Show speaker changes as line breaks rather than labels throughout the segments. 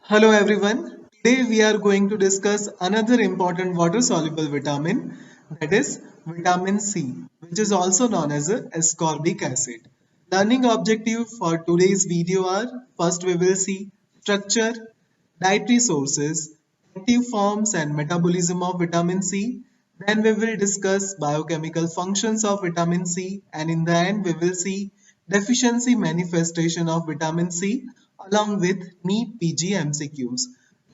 Hello everyone. Today we are going to discuss another important water soluble vitamin, that is vitamin C, which is also known as ascorbic acid. Learning objective for today's video are: first we will see structure, dietary sources, active forms and metabolism of vitamin C. Then we will discuss biochemical functions of vitamin C, and in the end we will see deficiency manifestation of vitamin C along with NEET PG MCQs.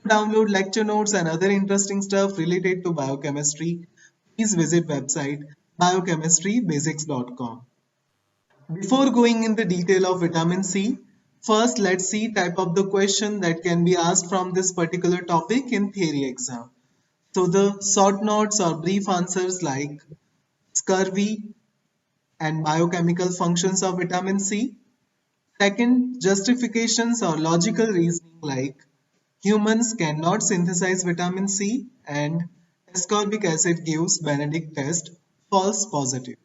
To download lecture notes and other interesting stuff related to biochemistry, please visit website biochemistrybasics.com. Before going in the detail of vitamin C, first let's see type of the question that can be asked from this particular topic in theory exam. So the short notes or brief answers like scurvy and biochemical functions of vitamin C. Second, justifications or logical reasoning like humans cannot synthesize vitamin C and ascorbic acid gives Benedict test false positive.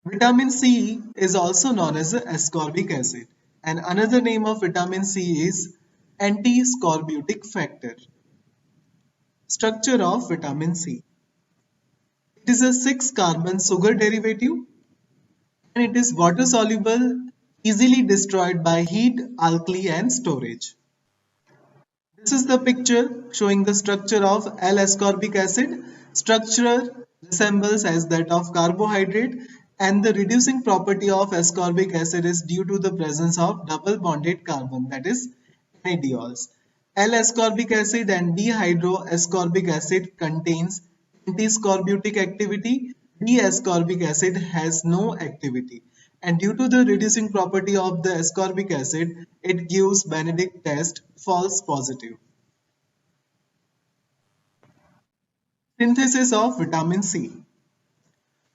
Vitamin C is also known as ascorbic acid, and another name of vitamin C is anti-scorbutic factor. Structure of vitamin C. It is a 6-carbon sugar derivative and it is water soluble, easily destroyed by heat, alkali and storage. This is the picture showing the structure of L-ascorbic acid. Structure resembles as that of carbohydrate, and the reducing property of ascorbic acid is due to the presence of double bonded carbon, that is NADOLs. L-ascorbic acid and dehydroascorbic acid contains anti-scorbutic activity. D-ascorbic acid has no activity, and due to the reducing property of the ascorbic acid, it gives Benedict test false positive. Synthesis of vitamin C.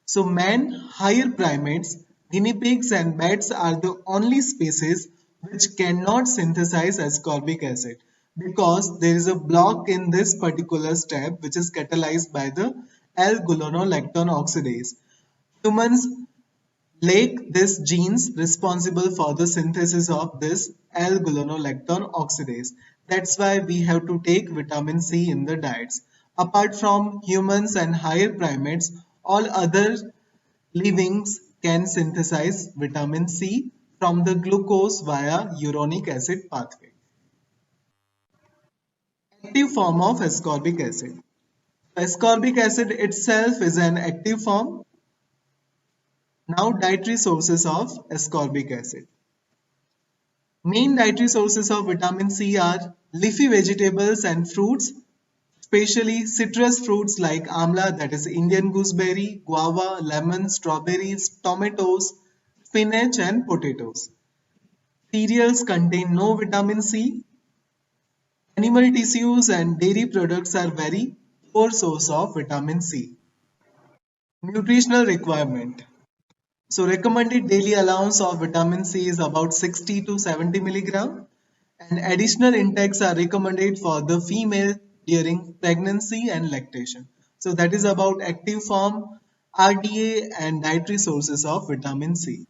So man, higher primates, guinea pigs and bats are the only species which cannot synthesize ascorbic acid because there is a block in this particular step which is catalyzed by the L-gulonolactone oxidase. Humans lack these genes responsible for the synthesis of this L-gulonolactone oxidase. That's why we have to take vitamin C in the diets. Apart from humans and higher primates, all other livings can synthesize vitamin C from the glucose via uronic acid pathway. Active form of ascorbic acid. Ascorbic acid itself is an active form. Now dietary sources of ascorbic acid. Main dietary sources of vitamin C are leafy vegetables and fruits, especially citrus fruits like amla, that is Indian gooseberry, guava, lemon, strawberries, tomatoes, spinach and potatoes. Cereals contain no vitamin C. Animal tissues and dairy products are very poor source of vitamin C. Nutritional requirement. So recommended daily allowance of vitamin C is about 60 to 70 milligram, and additional intakes are recommended for the female during pregnancy and lactation. So that is about active form, RDA and dietary sources of vitamin C.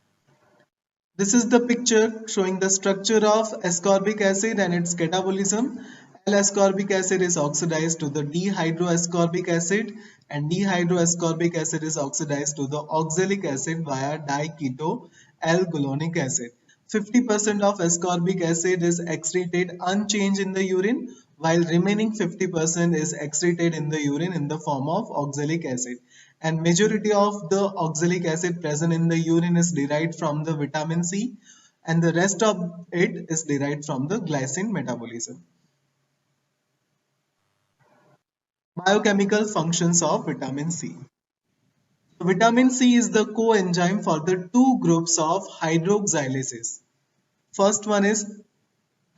This is the picture showing the structure of ascorbic acid and its catabolism. L-ascorbic acid is oxidized to the dehydroascorbic acid, and dehydroascorbic acid is oxidized to the oxalic acid via diketo L-gulonic acid. 50% of ascorbic acid is excreted unchanged in the urine, while remaining 50% is excreted in the urine in the form of oxalic acid, and majority of the oxalic acid present in the urine is derived from the vitamin C, and the rest of it is derived from the glycine metabolism. Biochemical functions of vitamin C. Vitamin C is the coenzyme for the two groups of hydroxylases. First one is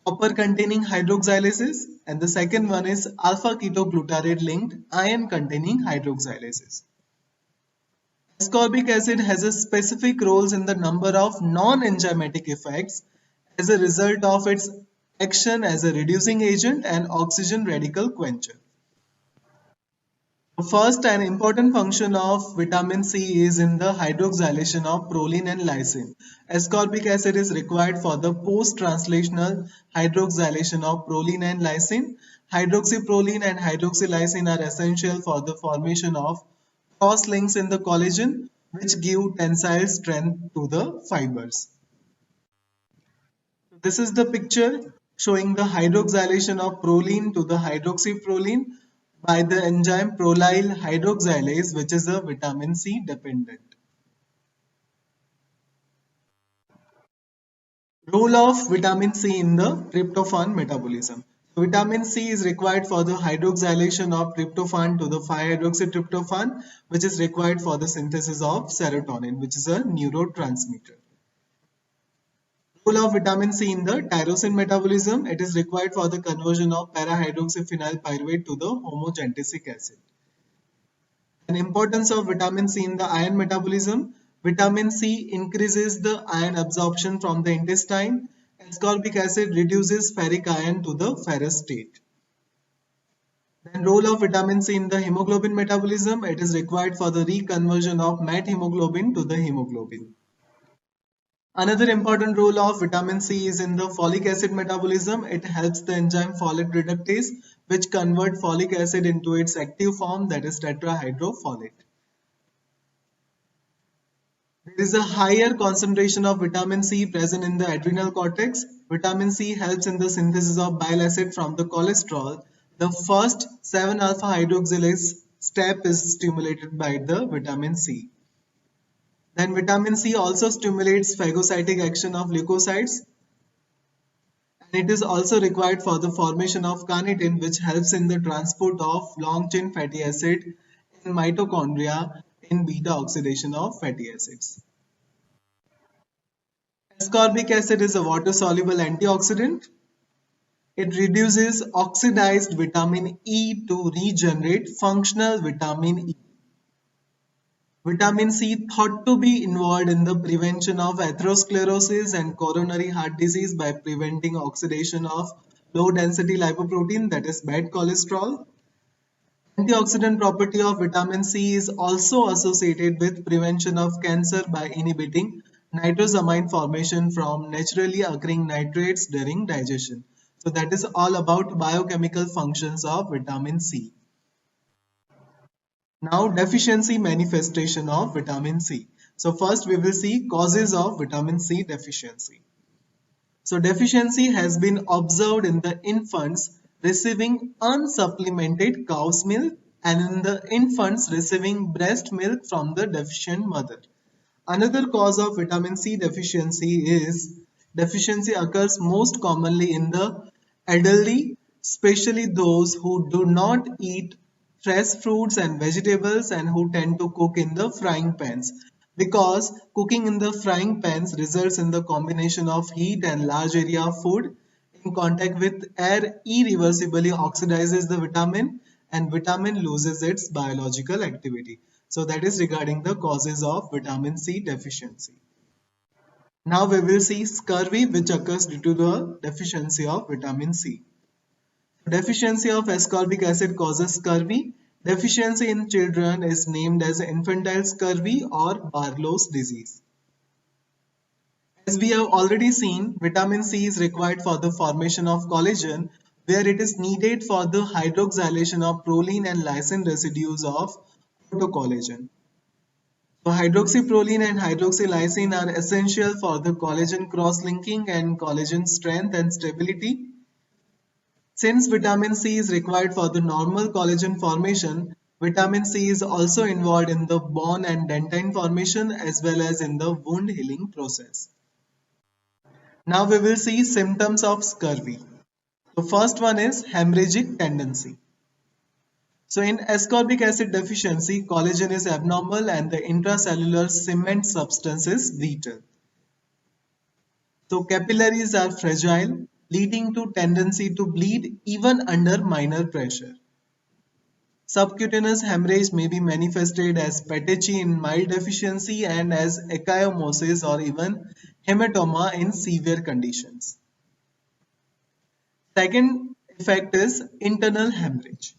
copper containing hydroxylases, and the second one is alpha ketoglutarate linked iron containing hydroxylases. Ascorbic acid has a specific roles in the number of non-enzymatic effects as a result of its action as a reducing agent and oxygen radical quencher. First, an important function of vitamin C is in the hydroxylation of proline and lysine. Ascorbic acid is required for the post-translational hydroxylation of proline and lysine. Hydroxyproline and hydroxylysine are essential for the formation of cross links in the collagen, which give tensile strength to the fibers. This is the picture showing the hydroxylation of proline to the hydroxyproline by the enzyme prolyl hydroxylase, which is a vitamin C dependent. Role of vitamin C in the tryptophan metabolism. Vitamin C is required for the hydroxylation of tryptophan to the 5-hydroxytryptophan, which is required for the synthesis of serotonin, which is a neurotransmitter. Role of vitamin C in the tyrosine metabolism. It is required for the conversion of para-hydroxyphenyl pyruvate to the homogentisic acid. And importance of vitamin C in the iron metabolism. Vitamin C increases the iron absorption from the intestine. Ascorbic acid reduces ferric iron to the ferrous state. Then role of vitamin C in the hemoglobin metabolism. It is required for the reconversion of methemoglobin to the hemoglobin. Another important role of vitamin C is in the folic acid metabolism. It helps the enzyme folate reductase, which convert folic acid into its active form, that is tetrahydrofolate. There is a higher concentration of vitamin C present in the adrenal cortex. Vitamin C helps in the synthesis of bile acid from the cholesterol. The first 7-alpha hydroxylase step is stimulated by the vitamin C. Then vitamin C also stimulates phagocytic action of leukocytes, and it is also required for the formation of carnitine, which helps in the transport of long chain fatty acid in mitochondria in beta oxidation of fatty acids. Ascorbic acid is a water soluble antioxidant. It reduces oxidized vitamin E to regenerate functional vitamin E. Vitamin C thought to be involved in the prevention of atherosclerosis and coronary heart disease by preventing oxidation of low density lipoprotein, that is bad cholesterol. Antioxidant property of vitamin C is also associated with prevention of cancer by inhibiting nitrosamine formation from naturally occurring nitrates during digestion. So that is all about biochemical functions of vitamin C. Now, deficiency manifestation of vitamin C. So first we will see causes of vitamin C deficiency. So deficiency has been observed in the infants receiving unsupplemented cow's milk and in the infants receiving breast milk from the deficient mother. Another cause of vitamin C deficiency occurs most commonly in the elderly, especially those who do not eat fresh fruits and vegetables and who tend to cook in the frying pans, because cooking in the frying pans results in the combination of heat and large area of food in contact with air irreversibly oxidizes the vitamin, and vitamin loses its biological activity. So that is regarding the causes of vitamin C deficiency. Now we will see scurvy, which occurs due to the deficiency of vitamin C. Deficiency of ascorbic acid causes scurvy. Deficiency in children is named as infantile scurvy or Barlow's disease. As we have already seen, vitamin C is required for the formation of collagen, where it is needed for the hydroxylation of proline and lysine residues of protocollagen. So hydroxyproline and hydroxylysine are essential for the collagen cross-linking and collagen strength and stability. Since vitamin C is required for the normal collagen formation, vitamin C is also involved in the bone and dentine formation as well as in the wound healing process. Now we will see symptoms of scurvy. The first one is hemorrhagic tendency. So in ascorbic acid deficiency, collagen is abnormal and the intracellular cement substance is brittle. So capillaries are fragile, leading to tendency to bleed even under minor pressure. Subcutaneous hemorrhage may be manifested as petechiae in mild deficiency and as ecchymosis or even hematoma in severe conditions. Second effect is internal hemorrhage.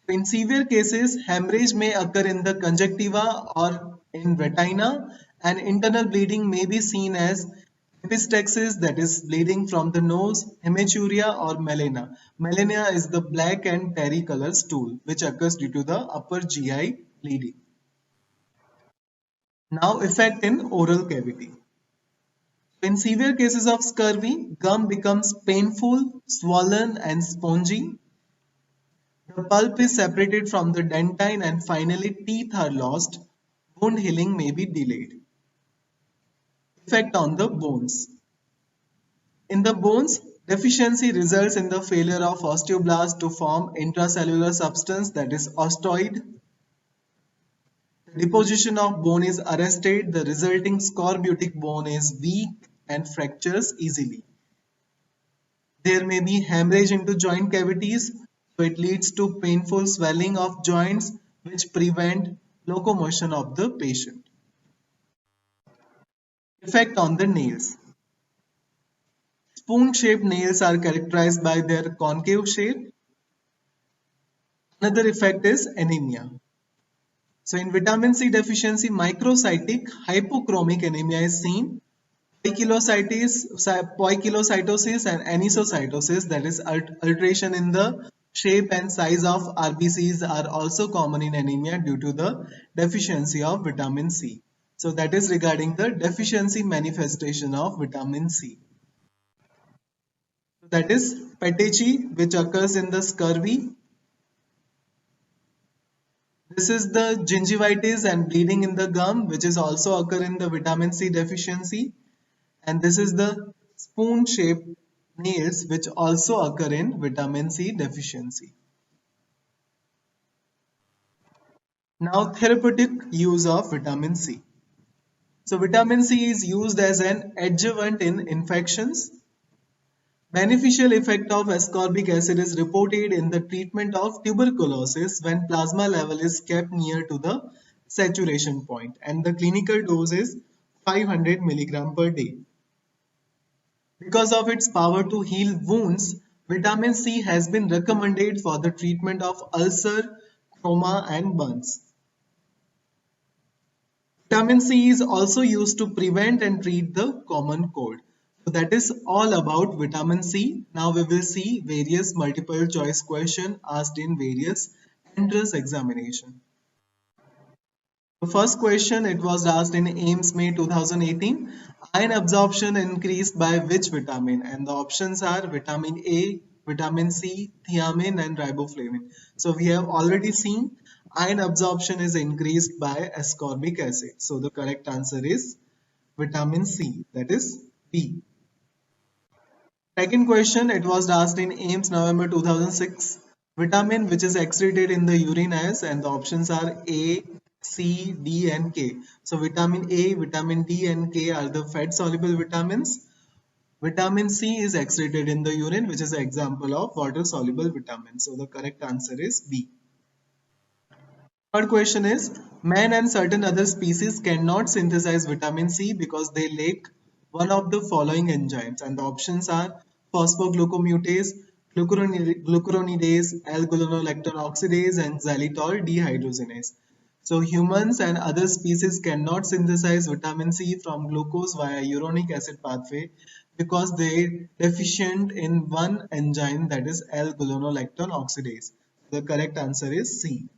In severe cases, hemorrhage may occur in the conjunctiva or in retina, and internal bleeding may be seen as epistaxis, that is bleeding from the nose, hematuria or melena. Melena is the black and tarry color stool which occurs due to the upper GI bleeding. Now effect in oral cavity. In severe cases of scurvy, gum becomes painful, swollen and spongy. The pulp is separated from the dentine and finally teeth are lost. Wound healing may be delayed. Effect on the bones. In the bones, deficiency results in the failure of osteoblasts to form intracellular substance, that is osteoid. The deposition of bone is arrested. The resulting scorbutic bone is weak and fractures easily. There may be hemorrhage into joint cavities, so it leads to painful swelling of joints which prevent locomotion of the patient. Effect on the nails. Spoon-shaped nails are characterized by their concave shape. Another effect is anemia. So in vitamin C deficiency, microcytic hypochromic anemia is seen. Poikilocytosis and anisocytosis, that is alteration in the shape and size of RBCs, are also common in anemia due to the deficiency of vitamin C. So that is regarding the deficiency manifestation of vitamin C. That is petechiae, which occurs in the scurvy. This is the gingivitis and bleeding in the gum, which is also occur in the vitamin C deficiency. And this is the spoon-shaped nails, which also occur in vitamin C deficiency. Now, therapeutic use of vitamin C. So, vitamin C is used as an adjuvant in infections. Beneficial effect of ascorbic acid is reported in the treatment of tuberculosis when plasma level is kept near to the saturation point, and the clinical dose is 500 mg per day. Because of its power to heal wounds, vitamin C has been recommended for the treatment of ulcer, trauma and burns. Vitamin C is also used to prevent and treat the common cold. So that is all about vitamin C. Now we will see various multiple choice questions asked in various entrance examination. The first question, it was asked in AIMS May 2018. Iron absorption increased by which vitamin? And the options are vitamin A, vitamin C, thiamine and riboflavin. So we have already seen iron absorption is increased by ascorbic acid. So the correct answer is vitamin C, that is B. Second question, it was asked in AIMS November 2006. Vitamin which is excreted in the urine as, and the options are A, C, D and K. So vitamin A, vitamin D and K are the fat soluble vitamins. Vitamin C is excreted in the urine, which is an example of water soluble vitamin. So the correct answer is B. Third question is, man and certain other species cannot synthesize vitamin C because they lack one of the following enzymes, and the options are phosphoglucomutase, glucuronidase, L-gulonolactone oxidase and xylitol dehydrogenase. So humans and other species cannot synthesize vitamin C from glucose via uronic acid pathway because they deficient in one enzyme, that is L-gulonolactone oxidase. The correct answer is C.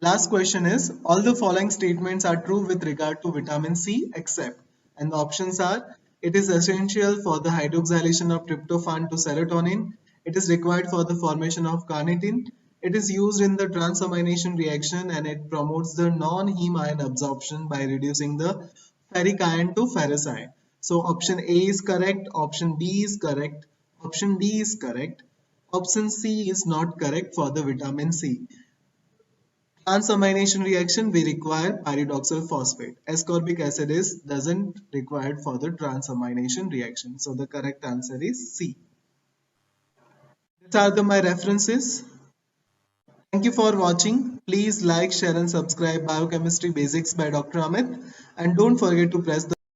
Last question is, all the following statements are true with regard to vitamin C except, and the options are, it is essential for the hydroxylation of tryptophan to serotonin, it is required for the formation of carnitine, it is used in the transamination reaction, and it promotes the non-heme ion absorption by reducing the ferric ion to ferrous ion. So option A is correct, option B is correct, option D is correct, option C is not correct for the vitamin C. Transamination reaction, we require pyridoxal phosphate. Ascorbic acid doesn't required for the transamination reaction. So the correct answer is C. These are my references. Thank you for watching. Please like, share and subscribe Biochemistry Basics by Dr. Amit, and don't forget to press the